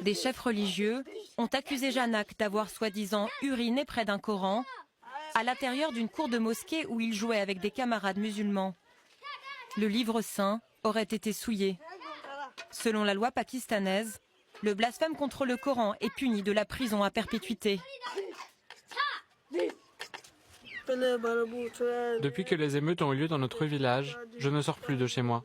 Des chefs religieux ont accusé Janak d'avoir soi-disant uriné près d'un Coran à l'intérieur d'une cour de mosquée où il jouait avec des camarades musulmans. Le livre saint aurait été souillé. Selon la loi pakistanaise, le blasphème contre le Coran est puni de la prison à perpétuité. Depuis que les émeutes ont eu lieu dans notre village, je ne sors plus de chez moi.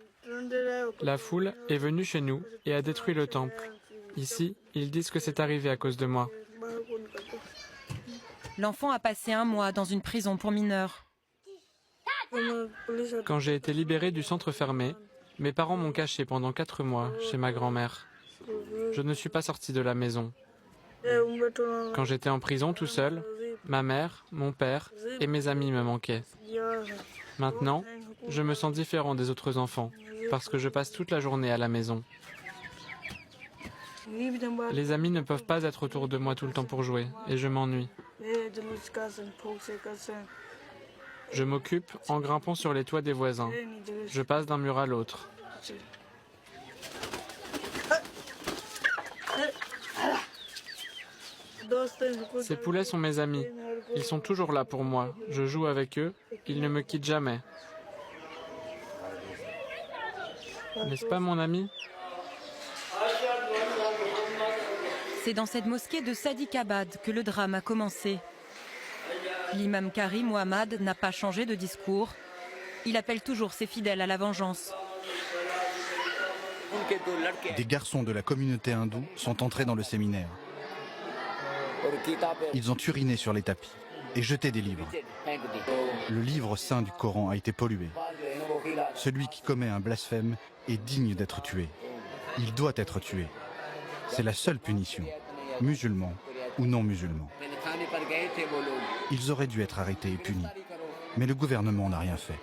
La foule est venue chez nous et a détruit le temple. Ici, ils disent que c'est arrivé à cause de moi. L'enfant a passé 1 mois dans une prison pour mineurs. Quand j'ai été libéré du centre fermé, mes parents m'ont caché pendant 4 mois chez ma grand-mère. Je ne suis pas sorti de la maison. Quand j'étais en prison tout seul, ma mère, mon père et mes amis me manquaient. Maintenant, je me sens différent des autres enfants parce que je passe toute la journée à la maison. Les amis ne peuvent pas être autour de moi tout le temps pour jouer et je m'ennuie. Je m'occupe en grimpant sur les toits des voisins. Je passe d'un mur à l'autre. Ces poulets sont mes amis. Ils sont toujours là pour moi. Je joue avec eux. Ils ne me quittent jamais. N'est-ce pas mon ami ? C'est dans cette mosquée de Sadiqabad que le drame a commencé. L'imam Karim Mohammad n'a pas changé de discours. Il appelle toujours ses fidèles à la vengeance. Des garçons de la communauté hindoue sont entrés dans le séminaire. Ils ont uriné sur les tapis et jeté des livres. Le livre saint du Coran a été pollué. Celui qui commet un blasphème est digne d'être tué. Il doit être tué. C'est la seule punition, musulmans ou non musulmans. Ils auraient dû être arrêtés et punis, mais le gouvernement n'a rien fait.